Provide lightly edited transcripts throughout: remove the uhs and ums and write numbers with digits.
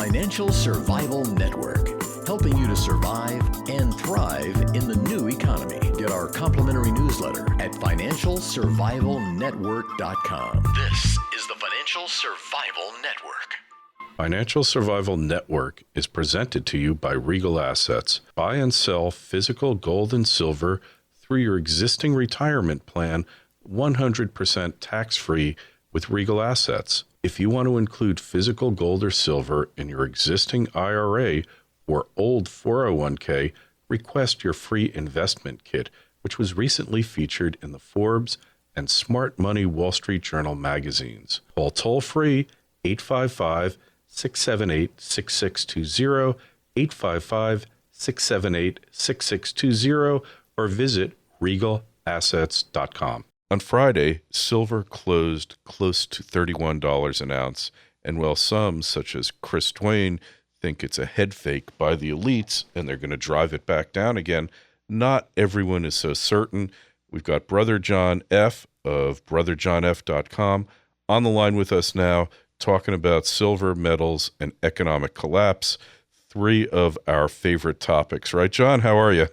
Financial Survival Network, helping you to survive and thrive in the new economy. Get our complimentary newsletter at financialsurvivalnetwork.com. This is the Financial Survival Network. Financial Survival Network is presented to you by Regal Assets. Buy and sell physical gold and silver through your existing retirement plan, 100% tax-free with Regal Assets. If you want to include physical gold or silver in your existing IRA or old 401k, request your free investment kit, which was recently featured in the Forbes and Smart Money Wall Street Journal magazines. Call toll-free 855-678-6620, 855-678-6620, or visit regalassets.com. On Friday, silver closed close to $31 an ounce, and while some, such as Chris Twain, think it's a head fake by the elites and they're going to drive it back down again, not everyone is so certain. We've got Brother John F. of BrotherJohnF.com on the line with us now, talking about silver, metals, and economic collapse, three of our favorite topics. Right, John? How are you?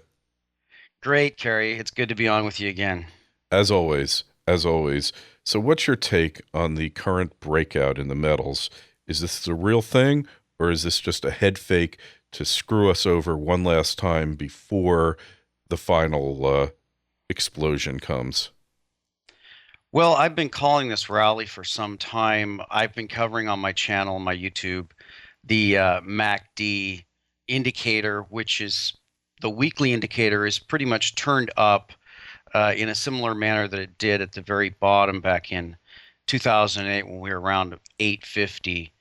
Great, Kerry. It's good to be on with you again. As always, as always. So what's your take on the current breakout in the metals? Is this the real thing, or is this just a head fake to screw us over one last time before the final explosion comes? Well, I've been calling this rally for some time. I've been covering on my channel, my YouTube, the MACD indicator, which is the weekly indicator, is pretty much turned up in a similar manner that it did at the very bottom back in 2008 when we were around 850,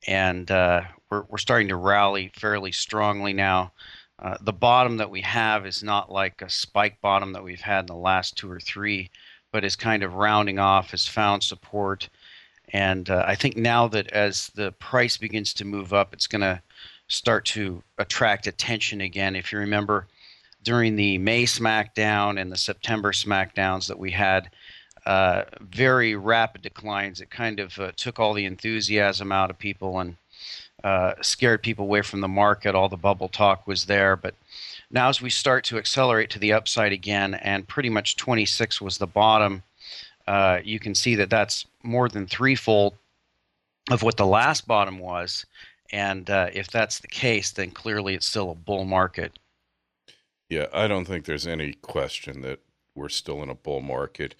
and we're starting to rally fairly strongly now. The bottom that we have is not like a spike bottom that we've had in the last two or three, but is kind of rounding off, has found support, and I think now that as the price begins to move up, it's going to start to attract attention again. If you remember, during the May SmackDown and the September SmackDowns that we had, very rapid declines. It kind of took all the enthusiasm out of people and scared people away from the market. All the bubble talk was there. But now as we start to accelerate to the upside again, and pretty much 26 was the bottom, you can see that that's more than threefold of what the last bottom was. And if that's the case, then clearly it's still a bull market. Yeah, I don't think there's any question that we're still in a bull market.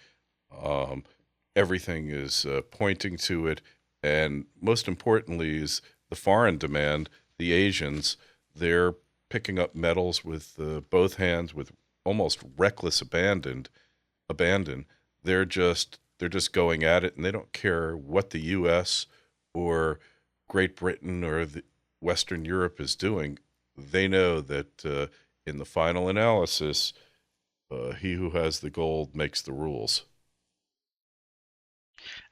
Everything is pointing to it, and most importantly is the foreign demand. The Asians, they're picking up metals with both hands, with almost reckless abandon. They're just going at it, and they don't care what the U.S. or Great Britain or the Western Europe is doing. They know that in the final analysis, he who has the gold makes the rules.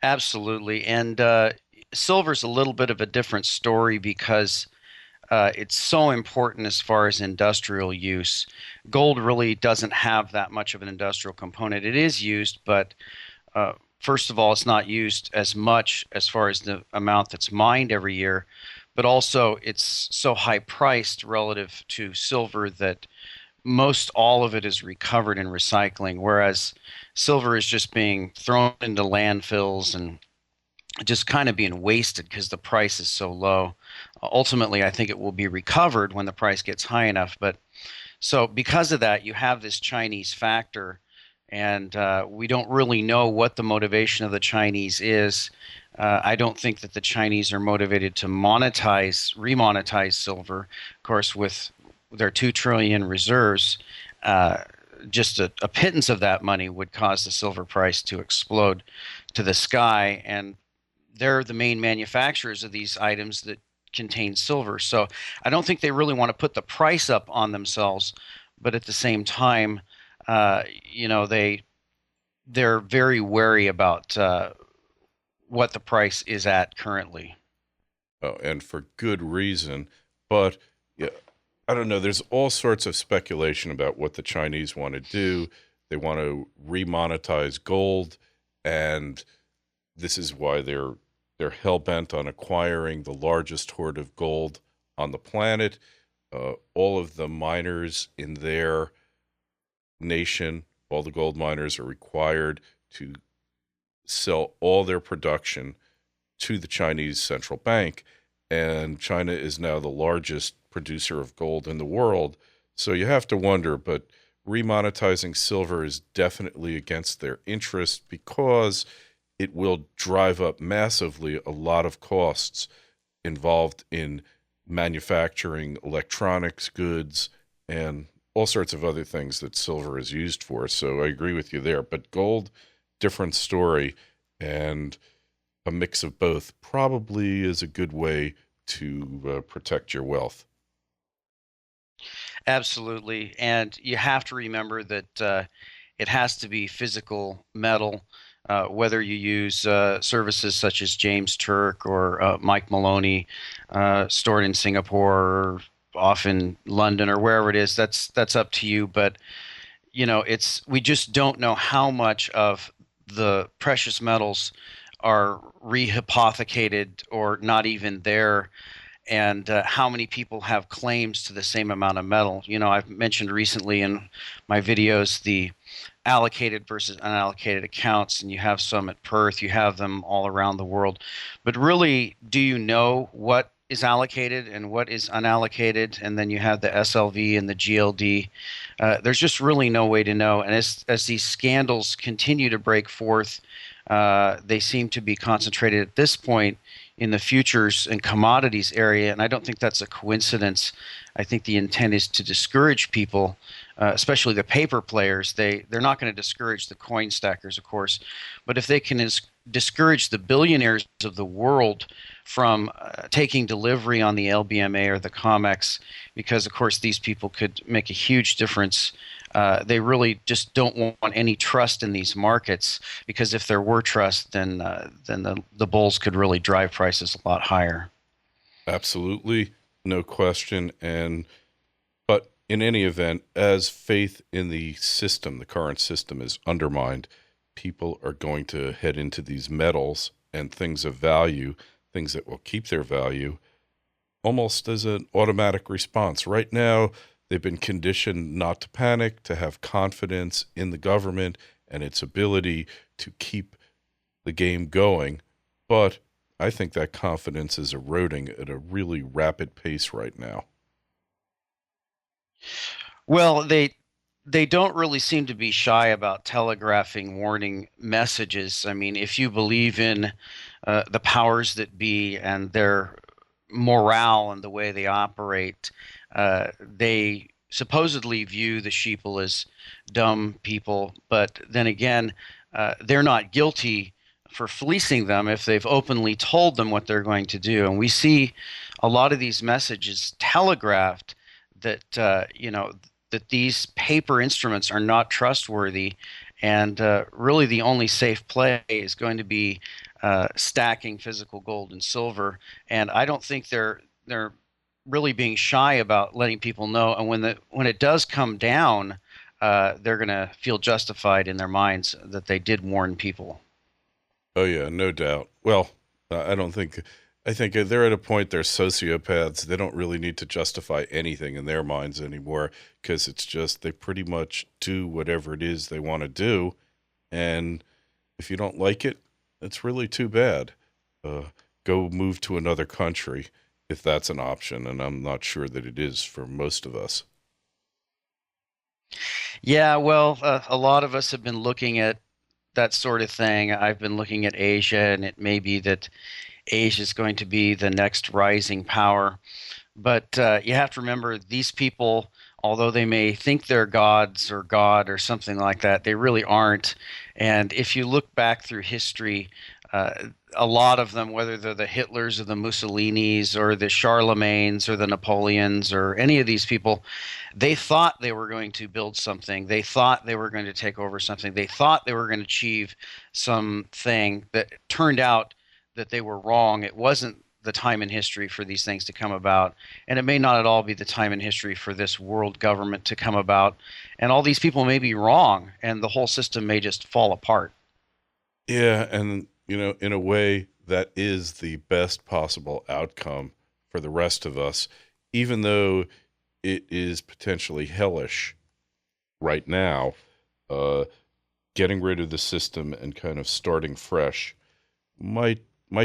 Absolutely. And silver's a little bit of a different story because it's so important as far as industrial use. Gold really doesn't have that much of an industrial component. It is used, but first of all, it's not used as much as far as the amount that's mined every year. But also, it's so high priced relative to silver that most all of it is recovered in recycling, whereas silver is just being thrown into landfills and just kind of being wasted because the price is so low. Ultimately, I think it will be recovered when the price gets high enough. But so because of that, you have this Chinese factor, and we don't really know what the motivation of the Chinese is. I don't think that the Chinese are motivated to remonetize silver. Of course, with their 2 trillion reserves, just a pittance of that money would cause the silver price to explode to the sky. And they're the main manufacturers of these items that contain silver. So I don't think they really want to put the price up on themselves. But at the same time, they're very wary about what the price is at currently. Oh, and for good reason. But yeah, I don't know. There's all sorts of speculation about what the Chinese want to do. They want to remonetize gold, and this is why they're They're hell-bent on acquiring the largest hoard of gold on the planet. All of the miners in their nation, all the gold miners are required to sell all their production to the Chinese central bank. And China is now the largest producer of gold in the world. So you have to wonder, but remonetizing silver is definitely against their interest because it will drive up massively a lot of costs involved in manufacturing electronics goods and all sorts of other things that silver is used for. So I agree with you there. But gold, different story, and a mix of both probably is a good way to protect your wealth. Absolutely. And you have to remember that it has to be physical metal, whether you use services such as James Turk or Mike Maloney, stored in Singapore or off in London or wherever it is. That's up to you. But we just don't know how much of the precious metals are rehypothecated or not even there, and how many people have claims to the same amount of metal. I've mentioned recently in my videos the allocated versus unallocated accounts, and you have some at Perth, you have them all around the world. But really, do you know what is allocated and what is unallocated? And then you have the SLV and the GLD. There's just really no way to know. And as these scandals continue to break forth, they seem to be concentrated at this point in the futures and commodities area, and I don't think that's a coincidence. I think the intent is to discourage people, especially the paper players. They're not going to discourage the coin stackers, of course, but if they can discourage the billionaires of the world from taking delivery on the LBMA or the COMEX, because of course these people could make a huge difference. They really just don't want any trust in these markets, because if there were trust, then the bulls could really drive prices a lot higher. Absolutely, no question. But in any event, as faith in the system, the current system, is undermined, people are going to head into these metals and things of value, things that will keep their value, almost as an automatic response. Right now, they've been conditioned not to panic, to have confidence in the government and its ability to keep the game going. But I think that confidence is eroding at a really rapid pace right now. Well, they don't really seem to be shy about telegraphing warning messages. I mean, if you believe in the powers that be and their morale and the way they operate, they supposedly view the sheeple as dumb people, but then again, they're not guilty for fleecing them if they've openly told them what they're going to do. And we see a lot of these messages telegraphed that that these paper instruments are not trustworthy, and really the only safe play is going to be stacking physical gold and silver. And I don't think they're really being shy about letting people know. And when it does come down, they're going to feel justified in their minds that they did warn people. Oh, yeah, no doubt. Well, I don't think, I think they're at a point, they're sociopaths. They don't really need to justify anything in their minds anymore, because it's just they pretty much do whatever it is they want to do. And if you don't like it, it's really too bad. Go move to another country if that's an option. And I'm not sure that it is for most of us. Yeah, well, a lot of us have been looking at that sort of thing. I've been looking at Asia, and it may be that Asia is going to be the next rising power. But you have to remember, these people, although they may think they're gods or God or something like that, they really aren't. And if you look back through history, a lot of them, whether they're the Hitlers or the Mussolinis or the Charlemagnes or the Napoleons or any of these people, they thought they were going to build something. They thought they were going to take over something. They thought they were going to achieve something that turned out that they were wrong. It wasn't the time in history for these things to come about. And it may not at all be the time in history for this world government to come about. And all these people may be wrong, and the whole system may just fall apart. Yeah, and in a way, that is the best possible outcome for the rest of us, even though it is potentially hellish right now. Uh, Getting rid of the system and kind of starting fresh might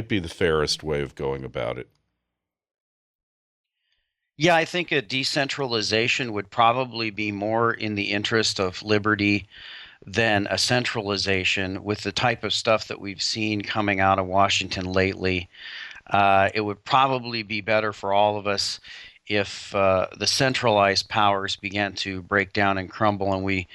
be the fairest way of going about it. Yeah, I think a decentralization would probably be more in the interest of liberty than a centralization with the type of stuff that we've seen coming out of Washington lately. It would probably be better for all of us if the centralized powers began to break down and crumble and we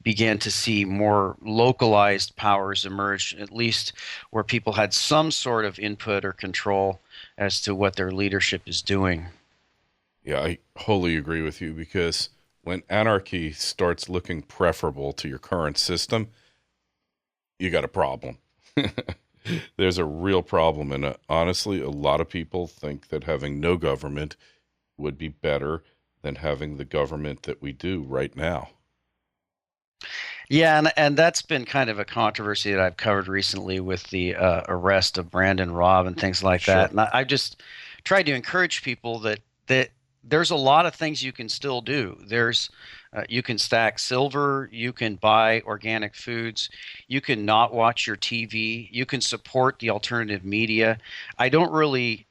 began to see more localized powers emerge, at least where people had some sort of input or control as to what their leadership is doing. Yeah, I wholly agree with you because when anarchy starts looking preferable to your current system, you got a problem. There's a real problem. And honestly, a lot of people think that having no government would be better than having the government that we do right now. Yeah, and that's been kind of a controversy that I've covered recently with the arrest of Brandon Robb and things like that. Sure. And I've just tried to encourage people that there's a lot of things you can still do. There's you can stack silver, you can buy organic foods, you can not watch your TV, you can support the alternative media. I don't really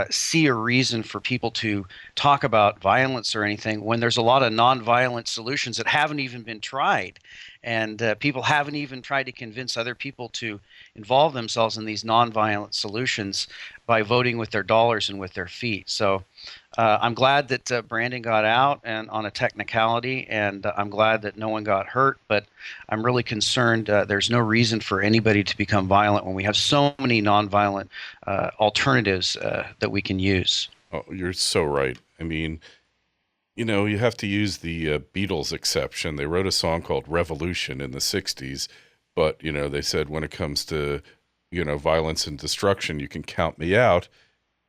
see a reason for people to talk about violence or anything when there's a lot of nonviolent solutions that haven't even been tried. And people haven't even tried to convince other people to involve themselves in these nonviolent solutions by voting with their dollars and with their feet. So I'm glad that Brandon got out and on a technicality, and I'm glad that no one got hurt. But I'm really concerned. There's no reason for anybody to become violent when we have so many nonviolent alternatives that we can use. Oh, you're so right. I mean, you have to use the Beatles exception. They wrote a song called Revolution in the 60s, but, they said when it comes to, violence and destruction, you can count me out.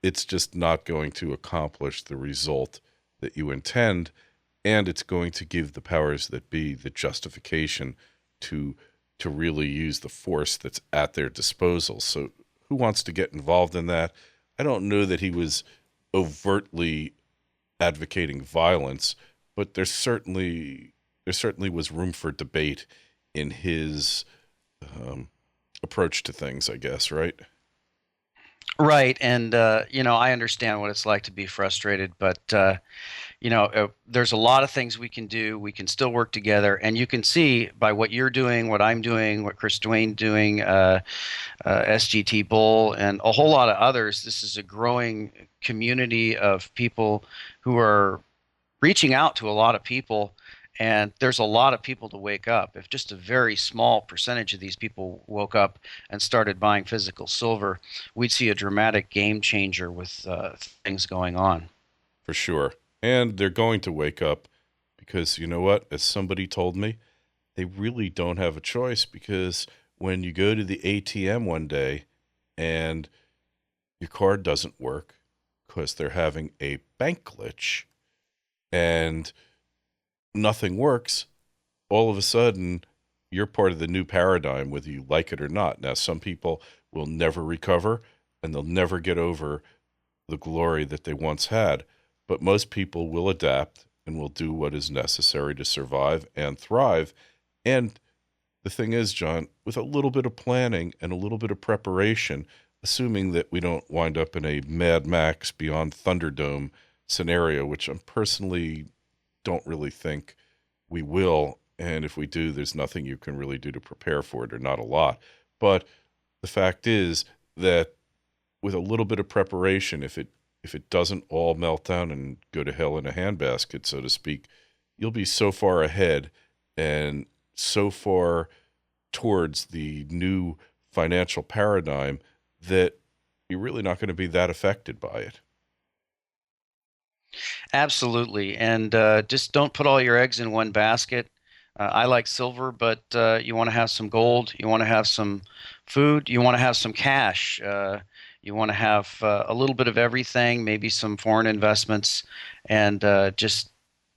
It's just not going to accomplish the result that you intend, and it's going to give the powers that be the justification to really use the force that's at their disposal. So who wants to get involved in that? I don't know that he was overtly advocating violence, but there certainly was room for debate in his approach to things, I guess, right? Right, and I understand what it's like to be frustrated, but there's a lot of things we can do. We can still work together, and you can see by what you're doing, what I'm doing, what Chris Duane doing, SGT Bull, and a whole lot of others. This is a growing community of people who are reaching out to a lot of people, and there's a lot of people to wake up. If just a very small percentage of these people woke up and started buying physical silver, we'd see a dramatic game changer with things going on. For sure. And they're going to wake up because you know what? As somebody told me, they really don't have a choice because when you go to the ATM one day and your card doesn't work because they're having a bank glitch and nothing works, all of a sudden you're part of the new paradigm, whether you like it or not. Now, some people will never recover and they'll never get over the glory that they once had. But most people will adapt and will do what is necessary to survive and thrive. And the thing is, John, with a little bit of planning and a little bit of preparation, assuming that we don't wind up in a Mad Max Beyond Thunderdome scenario, which I personally don't really think we will. And if we do, there's nothing you can really do to prepare for it, or not a lot. But the fact is that with a little bit of preparation, if it doesn't all melt down and go to hell in a handbasket, so to speak, you'll be so far ahead and so far towards the new financial paradigm that you're really not going to be that affected by it. Absolutely, and just don't put all your eggs in one basket. I like silver, but you want to have some gold, you want to have some food, you want to have some cash. You want to have a little bit of everything, maybe some foreign investments, and just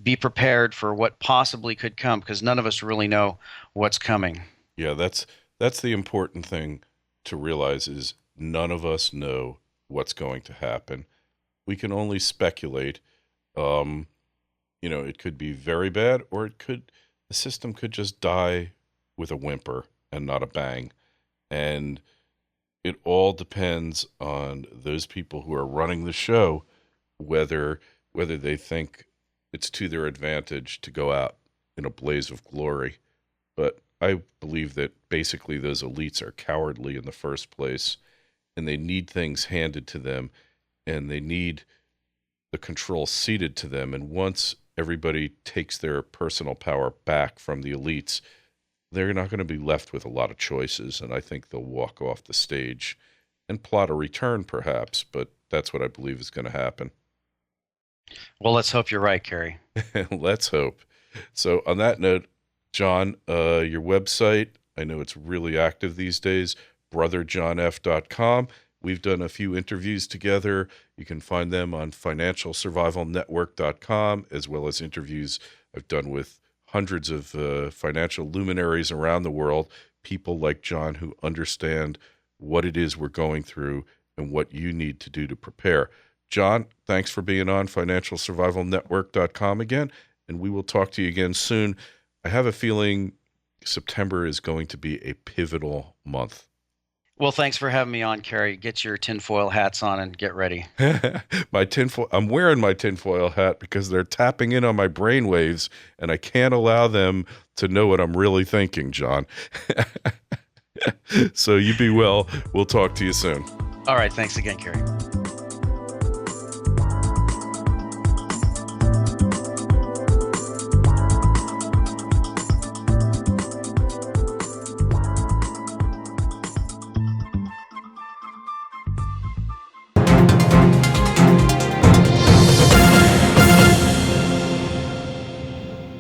be prepared for what possibly could come because none of us really know what's coming. Yeah, that's the important thing to realize is none of us know what's going to happen. We can only speculate. It could be very bad, or the system could just die with a whimper and not a bang. And it all depends on those people who are running the show, whether they think it's to their advantage to go out in a blaze of glory. But I believe that basically those elites are cowardly in the first place, and they need things handed to them, and they need the control ceded to them. And once everybody takes their personal power back from the elites, they're not going to be left with a lot of choices. And I think they'll walk off the stage and plot a return, perhaps. But that's what I believe is going to happen. Well, let's hope you're right, Kerry. Let's hope. So on that note, John, your website, I know it's really active these days, BrotherJohnF.com. We've done a few interviews together. You can find them on financialsurvivalnetwork.com, as well as interviews I've done with hundreds of financial luminaries around the world, people like John who understand what it is we're going through and what you need to do to prepare. John, thanks for being on financialsurvivalnetwork.com again, and we will talk to you again soon. I have a feeling September is going to be a pivotal month. Well, thanks for having me on, Kerry. Get your tinfoil hats on and get ready. I'm wearing my tinfoil hat because they're tapping in on my brain waves, and I can't allow them to know what I'm really thinking, John. So you be well. We'll talk to you soon. All right. Thanks again, Kerry.